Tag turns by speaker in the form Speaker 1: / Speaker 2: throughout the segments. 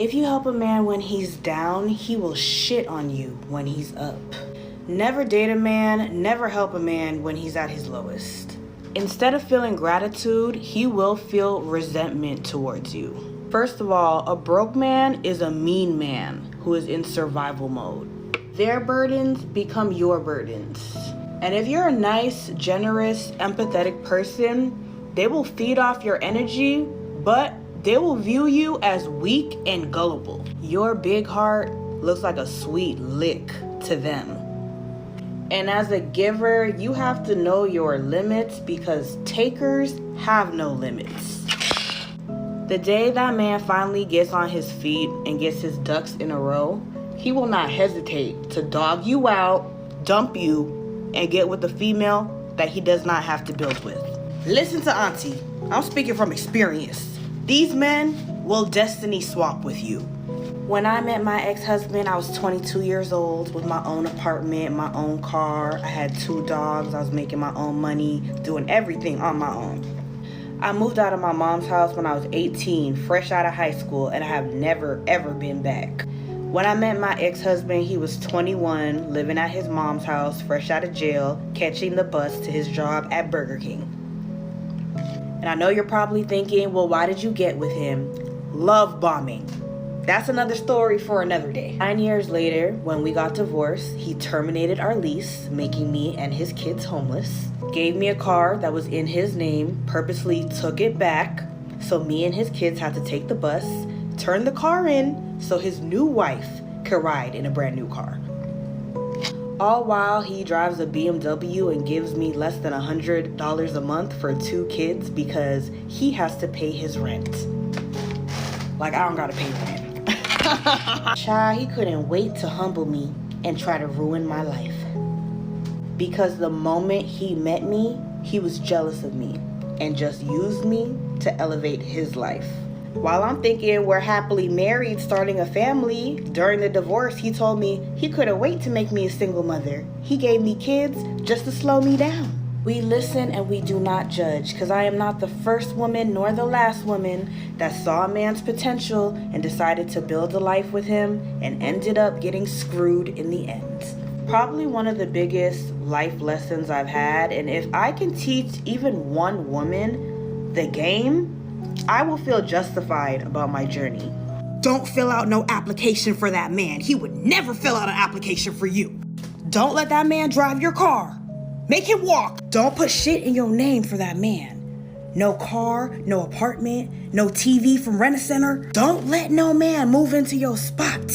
Speaker 1: If you help a man when he's down, he will shit on you when he's up. Never date a man, never help a man when he's at his lowest. Instead of feeling gratitude, he will feel resentment towards you. First of all, a broke man is a mean man who is in survival mode. Their burdens become your burdens. And if you're a nice, generous, empathetic person, they will feed off your energy, but they will view you as weak and gullible. Your big heart looks like a sweet lick to them. And as a giver, you have to know your limits because takers have no limits. The day that man finally gets on his feet and gets his ducks in a row, he will not hesitate to dog you out, dump you, and get with the female that he does not have to build with. Listen to Auntie. I'm speaking from experience. These men will destiny swap with you. When I met my ex-husband, I was 22 years old with my own apartment, my own car. I had 2 dogs. I was making my own money, doing everything on my own. I moved out of my mom's house when I was 18, fresh out of high school, and I have never, ever been back. When I met my ex-husband, he was 21, living at his mom's house, fresh out of jail, catching the bus to his job at Burger King. And I know you're probably thinking, well, why did you get with him? Love bombing. That's another story for another day. 9 years later, when we got divorced, he terminated our lease, making me and his kids homeless. Gave me a car that was in his name, purposely took it back, so me and his kids had to take the bus, turn the car in, so his new wife could ride in a brand new car. All while he drives a BMW and gives me less than $100 a month for 2 kids because he has to pay his rent. Like, I don't gotta pay rent. Child, he couldn't wait to humble me and try to ruin my life. Because the moment he met me, he was jealous of me and just used me to elevate his life. While I'm thinking we're happily married, starting a family, during the divorce, he told me he couldn't wait to make me a single mother. He gave me kids just to slow me down. We listen and we do not judge, because I am not the first woman nor the last woman that saw a man's potential and decided to build a life with him and ended up getting screwed in the end. Probably one of the biggest life lessons I've had, and if I can teach even one woman the game, I will feel justified about my journey. Don't fill out no application for that man. He would never fill out an application for you. Don't let that man drive your car. Make him walk. Don't put shit in your name for that man. No car, no apartment, no TV from Rent-A-Center. Don't let no man move into your spot,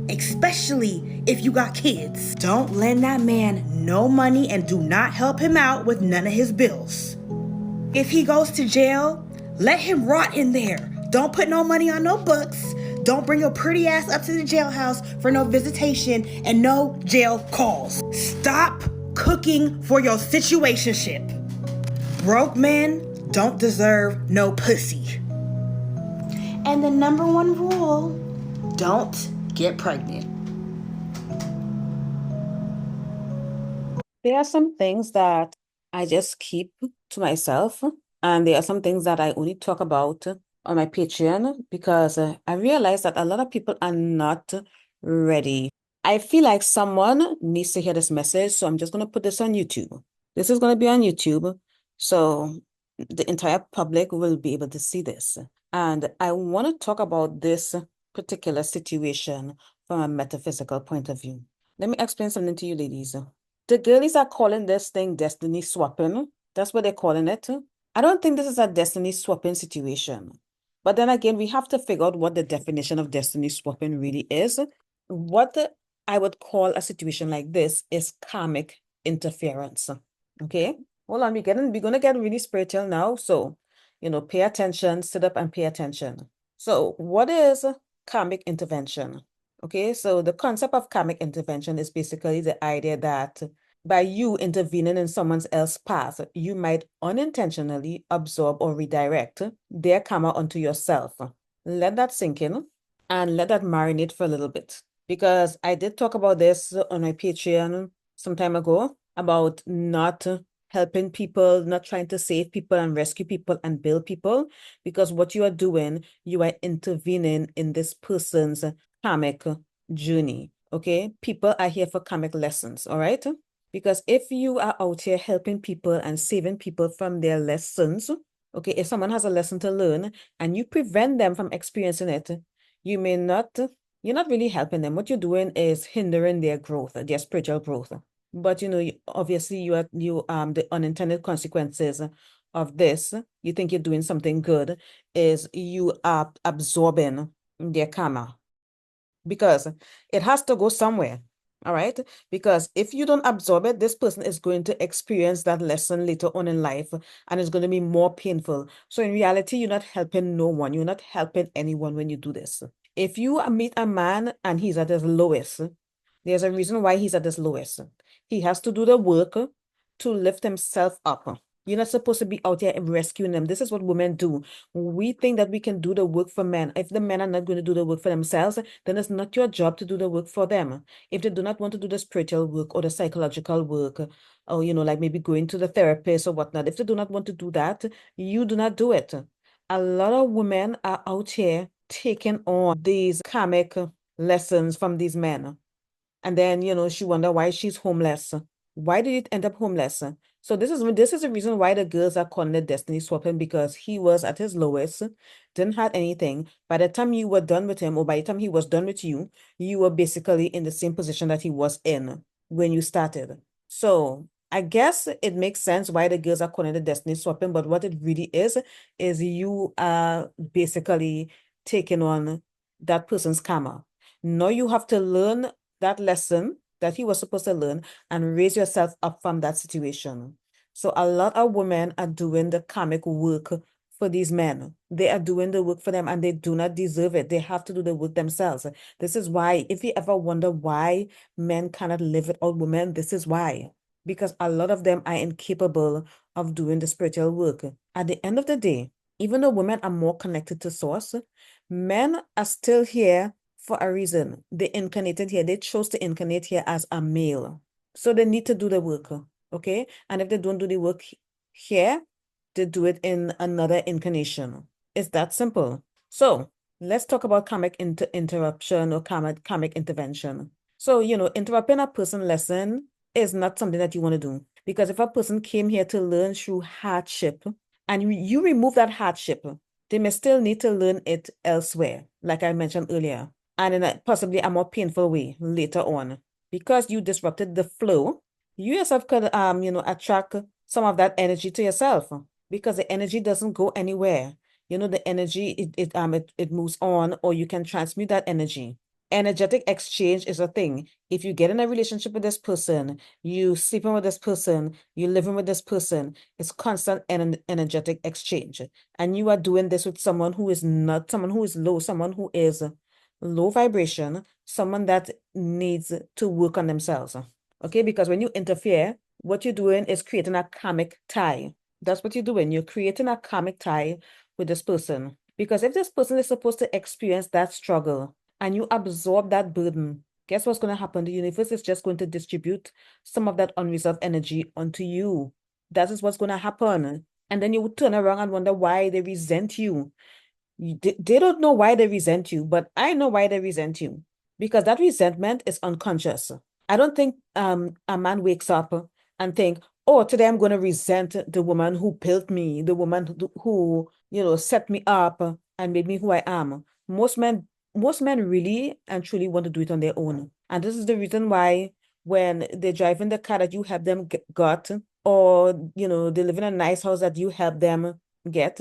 Speaker 1: especially if you got kids. Don't lend that man no money and do not help him out with none of his bills. If he goes to jail, let him rot in there. Don't put no money on no books. Don't bring your pretty ass up to the jailhouse for no visitation and no jail calls. Stop cooking for your situationship. Broke men don't deserve no pussy. And the number 1 rule, don't get pregnant.
Speaker 2: There are some things that I just keep to myself, and there are some things that I only talk about on my Patreon because I realize that a lot of people are not ready. I feel like someone needs to hear this message, so I'm just going to put this on YouTube. This is going to be on YouTube, so the entire public will be able to see this. And I want to talk about this particular situation from a metaphysical point of view. Let me explain something to you, ladies. The girlies are calling this thing destiny swapping. That's what they're calling it. I don't think this is a destiny swapping situation. But then again, we have to figure out what the definition of destiny swapping really is. What I would call a situation like this is karmic interference. Okay? Hold on, we're going to get really spiritual now. So, pay attention, sit up and pay attention. So, what is karmic intervention? Okay, so the concept of karmic intervention is basically the idea that by you intervening in someone else's path, you might unintentionally absorb or redirect their karma onto yourself. Let that sink in and let that marinate for a little bit. Because I did talk about this on my Patreon some time ago about not helping people, not trying to save people and rescue people and build people, because what you are doing, you are intervening in this person's karmic journey. Okay, people are here for karmic lessons, all right? Because if you are out here helping people and saving people from their lessons, okay, if someone has a lesson to learn and you prevent them from experiencing it, you may not, you're not really helping them. What you're doing is hindering their growth, their spiritual growth. But obviously the unintended consequences of this, you think you're doing something good, is you are absorbing their karma, because it has to go somewhere. All right. Because if you don't absorb it, this person is going to experience that lesson later on in life, and it's going to be more painful. So in reality, you're not helping no one. You're not helping anyone when you do this. If you meet a man and he's at his lowest, there's a reason why he's at his lowest. He has to do the work to lift himself up. You're not supposed to be out here rescuing them. This is what women do. We think that we can do the work for men. If the men are not going to do the work for themselves, then it's not your job to do the work for them. If they do not want to do the spiritual work or the psychological work, or, like maybe going to the therapist or whatnot, if they do not want to do that, you do not do it. A lot of women are out here taking on these karmic lessons from these men. And then, she wonder why she's homeless. Why did it end up homeless? So this is the reason why the girls are calling it destiny swapping, because he was at his lowest, didn't have anything. By the time you were done with him, or by the time he was done with you, you were basically in the same position that he was in when you started. So I guess it makes sense why the girls are calling it destiny swapping, but what it really is you are basically taking on that person's karma. Now you have to learn that lesson that he was supposed to learn and raise yourself up from that situation. So a lot of women are doing the karmic work for these men. They are doing the work for them and they do not deserve it. They have to do the work themselves. This is why, if you ever wonder why men cannot live without women, this is why. Because a lot of them are incapable of doing the spiritual work. At the end of the day, even though women are more connected to source, men are still here for a reason. They incarnated here. They chose to incarnate here as a male. So they need to do the work, okay? And if they don't do the work here, they do it in another incarnation. It's that simple. So let's talk about karmic interruption or karmic intervention. So, interrupting a person lesson is not something that you want to do. Because if a person came here to learn through hardship and you remove that hardship, they may still need to learn it elsewhere, like I mentioned earlier, and in possibly a more painful way later on. Because you disrupted the flow, you yourself could attract some of that energy to yourself, because the energy doesn't go anywhere. The energy it moves on, or you can transmute that energy. Energetic exchange is a thing. If you get in a relationship with this person, you sleeping with this person, you living with this person, it's constant energetic exchange. And you are doing this with someone who is not, someone who is low, someone who is low vibration, someone that needs to work on themselves. Okay, because when you interfere, what you're doing is creating a karmic tie. That's what you're doing. You're creating a karmic tie with this person. Because if this person is supposed to experience that struggle and you absorb that burden, guess what's going to happen? The universe is just going to distribute some of that unresolved energy onto you. That is what's going to happen. And then you would turn around and wonder why they resent you. They don't know why they resent you, but I know why they resent you, because that resentment is unconscious. I don't think a man wakes up and think, oh, today I'm going to resent the woman who built me, the woman who set me up and made me who I am. Most men really and truly want to do it on their own. And this is the reason why when they drive in the car that you help them got, or they live in a nice house that you help them get,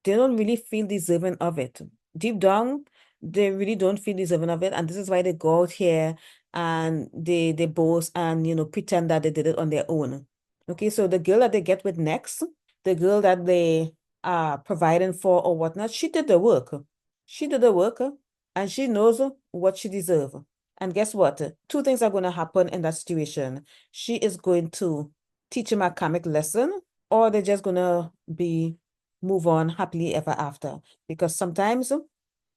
Speaker 2: they don't really feel deserving of it. Deep down, they really don't feel deserving of it. And this is why they go out here and they boast and pretend that they did it on their own. Okay, so the girl that they get with next, the girl that they are providing for or whatnot, she did the work. She did the work and she knows what she deserves. And guess what? Two things are going to happen in that situation. She is going to teach him a karmic lesson, or they're just going to move on happily ever after. Because sometimes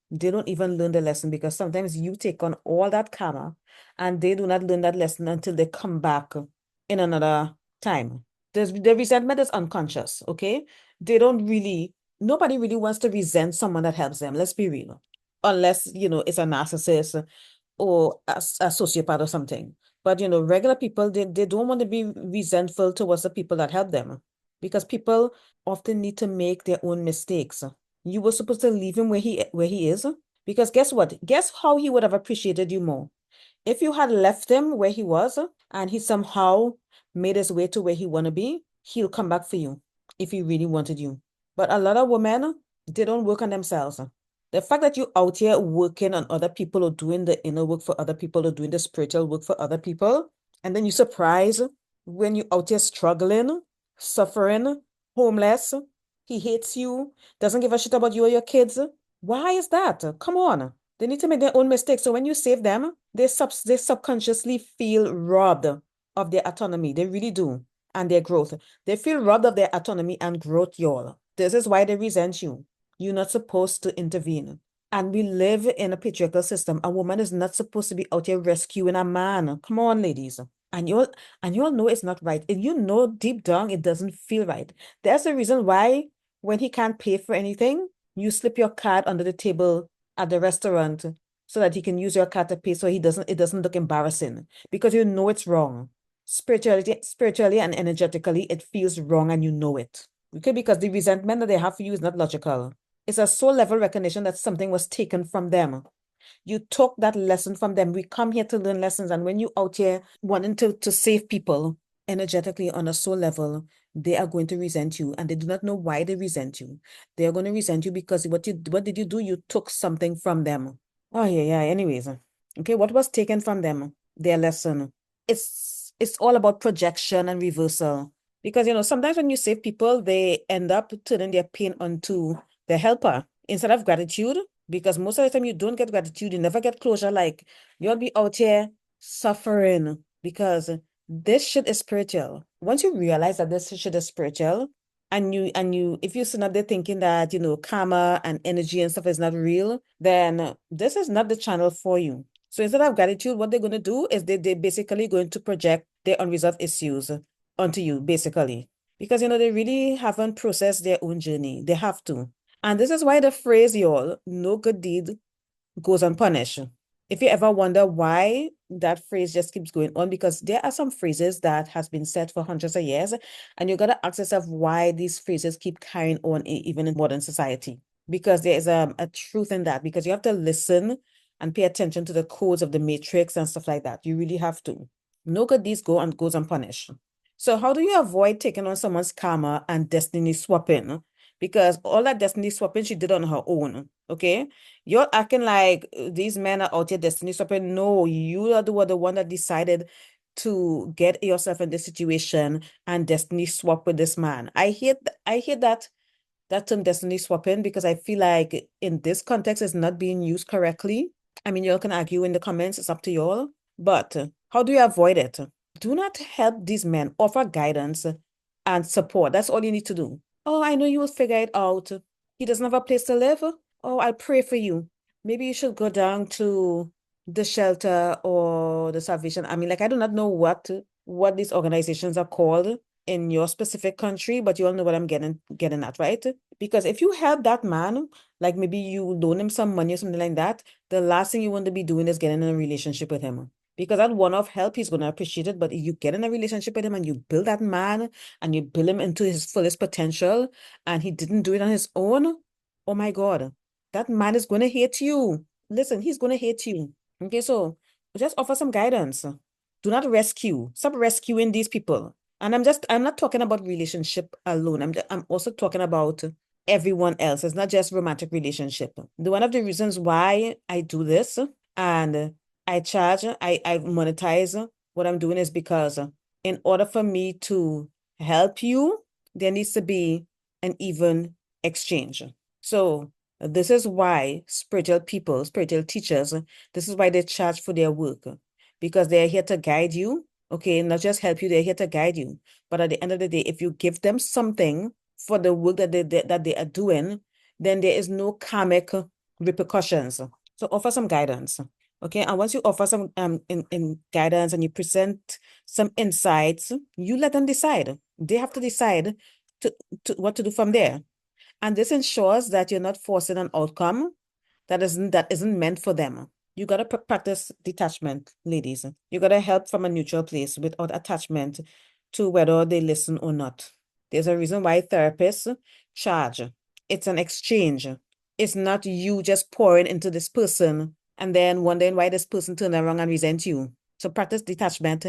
Speaker 2: they don't even learn the lesson, because sometimes you take on all that karma and they do not learn that lesson until they come back in another time. The resentment is unconscious, okay? They don't really, nobody really wants to resent someone that helps them. Let's be real. Unless, it's a narcissist or a sociopath or something. But, regular people, they don't want to be resentful towards the people that help them because people often need to make their own mistakes. You were supposed to leave him where he is because guess what? Guess how he would have appreciated you more if you had left him where he was and he somehow made his way to where he want to be. He'll come back for you if he really wanted you. But a lot of women, they don't work on themselves. The fact that you out here working on other people or doing the inner work for other people or doing the spiritual work for other people, and then you surprise when you out here struggling, suffering, homeless, he hates you, doesn't give a shit about you or your kids. Why is that? Come on. They need to make their own mistakes. So when you save them, they subconsciously feel robbed of their autonomy. They really do. And their growth. They feel robbed of their autonomy and growth, y'all. This is why they resent you. You're not supposed to intervene. And we live in a patriarchal system. A woman is not supposed to be out here rescuing a man. Come on, ladies. And you'll know it's not right. And you know deep down it doesn't feel right. That's the reason why when he can't pay for anything, you slip your card under the table at the restaurant so that he can use your card to pay so it doesn't look embarrassing because you know it's wrong. Spiritually and energetically, it feels wrong and you know it. Okay, because the resentment that they have for you is not logical. It's a soul level recognition that something was taken from them. You took that lesson from them. We come here to learn lessons. And when you out here wanting to save people energetically on a soul level, they are going to resent you. And they do not know why they resent you. They are going to resent you because what did you do? You took something from them. Oh, yeah, yeah. Anyways. Okay, what was taken from them? Their lesson. It's all about projection and reversal. Because sometimes when you save people, they end up turning their pain onto the helper instead of gratitude. Because most of the time you don't get gratitude, you never get closure. Like you'll be out here suffering because this shit is spiritual. Once you realize that this shit is spiritual, and you if you sit up there thinking that karma and energy and stuff is not real, then this is not the channel for you. So instead of gratitude, what they're going to do is they basically going to project their unresolved issues onto you, basically. Because they really haven't processed their own journey. They have to. And this is why the phrase, y'all, no good deed goes unpunished. If you ever wonder why that phrase just keeps going on, because there are some phrases that has been said for hundreds of years, and you got to ask yourself why these phrases keep carrying on even in modern society. Because there is a truth in that, because you have to listen and pay attention to the codes of the matrix and stuff like that. You really have to. No good deeds goes unpunished. So how do you avoid taking on someone's karma and destiny swapping? Because all that destiny swapping she did on her own, okay? You're acting like these men are out here destiny swapping. No, you are the one that decided to get yourself in this situation and destiny swap with this man. I hate that term destiny swapping because I feel like in this context it's not being used correctly. I mean, y'all can argue in the comments, it's up to y'all. But how do you avoid it? Do not help these men. Offer guidance and support. That's all you need to do. Oh, I know you will figure it out. He doesn't have a place to live. Oh, I'll pray for you. Maybe you should go down to the shelter or the Salvation. I mean, like, I do not know what these organizations are called in your specific country, but you all know what I'm getting at, right? Because if you help that man, like maybe you loan him some money or something like that, the last thing you want to be doing is getting in a relationship with him. Because that one-off help, he's going to appreciate it. But if you get in a relationship with him and you build that man and you build him into his fullest potential and he didn't do it on his own, oh my God, that man is going to hate you. Listen, he's going to hate you. Okay, so just offer some guidance. Do not rescue. Stop rescuing these people. And I'm not talking about relationship alone. I'm also talking about everyone else. It's not just romantic relationship. One of the reasons why I do this and I charge, I monetize what I'm doing is because in order for me to help you, there needs to be an even exchange. So this is why spiritual people, spiritual teachers, this is why they charge for their work because they're here to guide you. Okay, not just help you, they're here to guide you. But at the end of the day, if you give them something for the work that they are doing, then there is no karmic repercussions. So offer some guidance. Okay, and once you offer some in guidance and you present some insights, you let them decide. They have to decide to, what to do from there. And this ensures that you're not forcing an outcome that isn't meant for them. You gotta practice detachment, ladies. You gotta help from a neutral place without attachment to whether they listen or not. There's a reason why therapists charge. It's an exchange. It's not you just pouring into this person and then wondering why this person turned around and resent you. So practice detachment,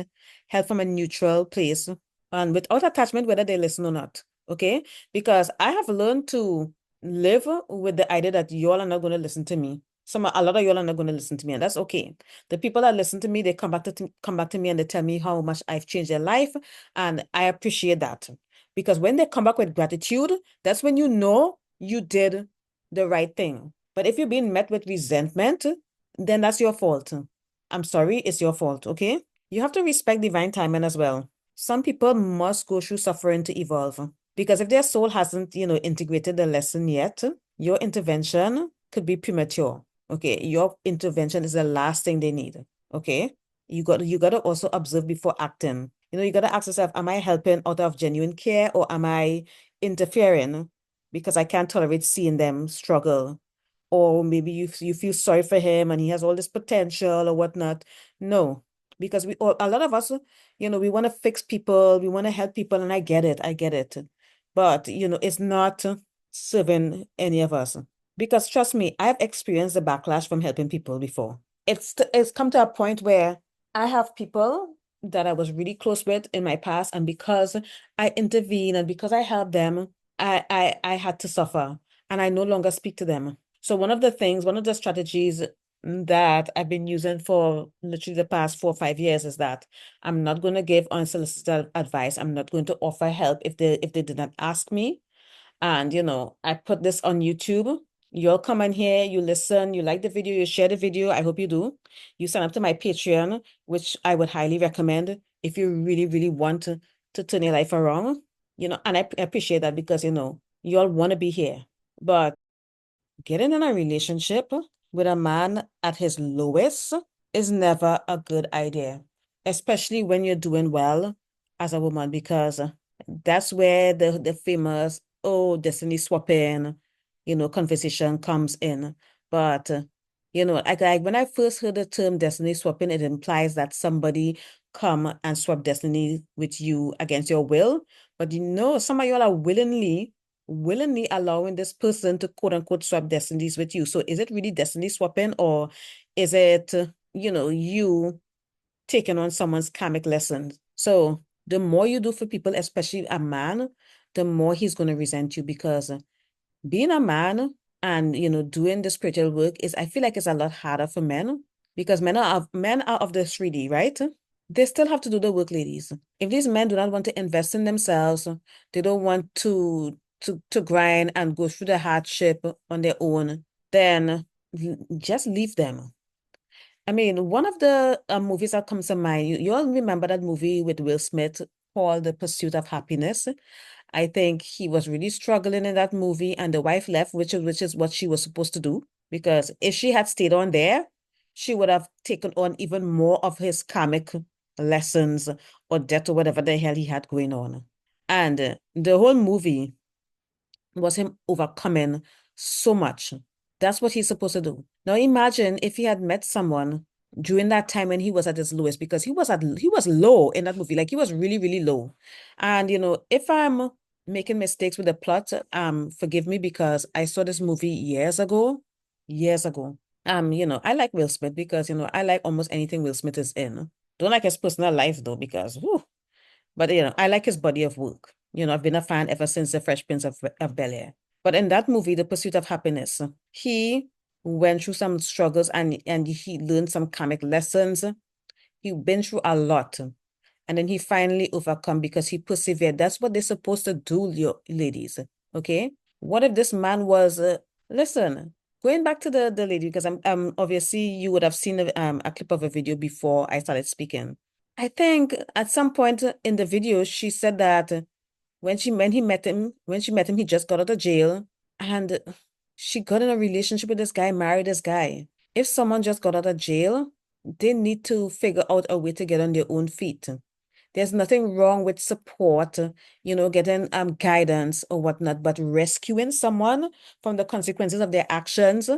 Speaker 2: help from a neutral place, and without attachment, whether they listen or not. Okay? Because I have learned to live with the idea that y'all are not going to listen to me. A lot of y'all are not going to listen to me, and that's okay. The people that listen to me, they come back to me and they tell me how much I've changed their life, and I appreciate that. Because when they come back with gratitude, that's when you know you did the right thing. But if you're being met with resentment, then that's your fault. I'm sorry, it's your fault, okay? You have to respect divine timing as well. Some people must go through suffering to evolve. Because if their soul hasn't, integrated the lesson yet, your intervention could be premature. Okay, your intervention is the last thing they need. Okay, you got to also observe before acting. You got to ask yourself, am I helping out of genuine care or am I interfering because I can't tolerate seeing them struggle? Or maybe you feel sorry for him and he has all this potential or whatnot. No, because a lot of us, we want to fix people, we want to help people, and I get it. But, it's not serving any of us. Because trust me, I've experienced the backlash from helping people before. It's come to a point where I have people that I was really close with in my past, and because I intervened and because I helped them, I had to suffer, and I no longer speak to them. So one of the strategies that I've been using for literally the past 4 or 5 years is that I'm not going to give unsolicited advice. I'm not going to offer help if they did not ask me. And I put this on YouTube. You'll come in here, you listen, you like the video, you share the video. I hope you do. You sign up to my Patreon, which I would highly recommend if you really, really want to turn your life around. And I appreciate that because you all want to be here. But getting in a relationship with a man at his lowest is never a good idea, especially when you're doing well as a woman, because that's where the famous, oh, destiny swapping, conversation comes in. But, like when I first heard the term destiny swapping, it implies that somebody come and swap destiny with you against your will. But some of y'all are willingly allowing this person to quote unquote swap destinies with you. So is it really destiny swapping, or is it, you taking on someone's karmic lessons? So the more you do for people, especially a man, the more he's going to resent you, because being a man and, doing the spiritual work I feel like it's a lot harder for men, because men are of the 3D, right? They still have to do the work, ladies. If these men do not want to invest in themselves, they don't want to grind and go through the hardship on their own, then just leave them. I mean, one of the movies that comes to mind, you all remember that movie with Will Smith called The Pursuit of Happiness? I think he was really struggling in that movie, and the wife left, which is what she was supposed to do. Because if she had stayed on there, she would have taken on even more of his karmic lessons or debt or whatever the hell he had going on. And the whole movie was him overcoming so much. That's what he's supposed to do. Now imagine if he had met someone during that time when he was at his lowest, because he was low in that movie. Like, he was really, really low. And if I'm making mistakes with the plot, forgive me, because I saw this movie years ago. Years ago. I like Will Smith because I like almost anything Will Smith is in. Don't like his personal life though, because whew, but I like his body of work. I've been a fan ever since The Fresh Prince of Bel-Air. But in that movie, The Pursuit of Happiness, he went through some struggles, and he learned some karmic lessons. He been through a lot. And then he finally overcome because he persevered. That's what they're supposed to do, ladies. Okay? What if this man was listen, going back to the lady, because I'm obviously you would have seen a clip of a video before I started speaking. I think at some point in the video, she said that when she met him, he just got out of jail, and she got in a relationship with this guy, married this guy. If someone just got out of jail, they need to figure out a way to get on their own feet. There's nothing wrong with support, getting guidance or whatnot, but rescuing someone from the consequences of their actions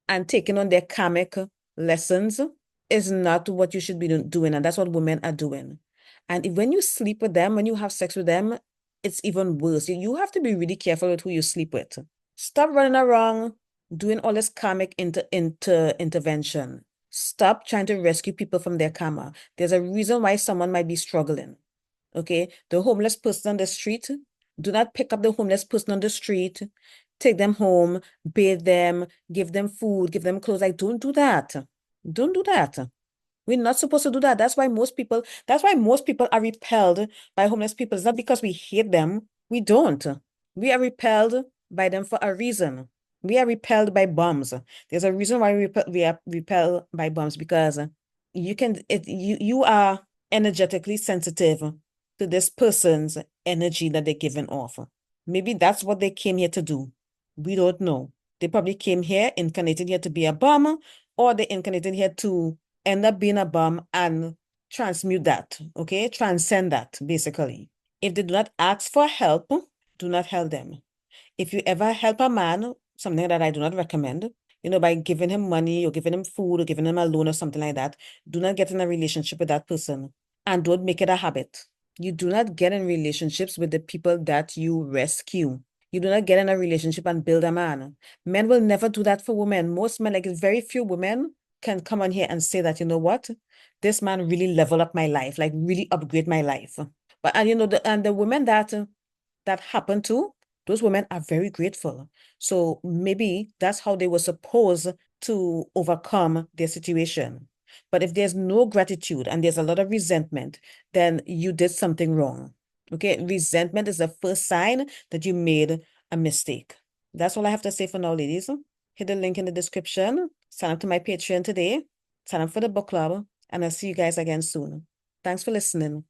Speaker 2: and taking on their karmic lessons is not what you should be doing. And that's what women are doing. And when you sleep with them, when you have sex with them, it's even worse. You have to be really careful with who you sleep with. Stop running around doing all this karmic intervention. Stop trying to rescue people from their karma. There's a reason why someone might be struggling. Okay? The homeless person on the street, do not pick up the homeless person on the street, take them home, bathe them, give them food, give them clothes. Like, don't do that. Don't do that. We're not supposed to do that. That's why most people are repelled by homeless people. It's not because we hate them. We don't. We are repelled by them for a reason. We are repelled by bums. There's a reason why we are repelled by bums, because you are energetically sensitive to this person's energy that they're giving off. Maybe that's what they came here to do. We don't know. They probably came here, incarnated here to be a bum, or they incarnated here to end up being a bum and transmute that, okay? Transcend that, basically. If they do not ask for help, do not help them. If you ever help a man, something that I do not recommend, by giving him money or giving him food or giving him a loan or something like that, do not get in a relationship with that person, and don't make it a habit. You do not get in relationships with the people that you rescue. You do not get in a relationship and build a man. Men will never do that for women. Most men, like very few women, can come on here and say that, you know what, this man really leveled up my life, like really upgrade my life. But the women that happen to, those women are very grateful. So maybe that's how they were supposed to overcome their situation. But if there's no gratitude and there's a lot of resentment, then you did something wrong. Okay, resentment is the first sign that you made a mistake. That's all I have to say for now, ladies. Hit the link in the description. Sign up to my Patreon today. Sign up for the book club. And I'll see you guys again soon. Thanks for listening.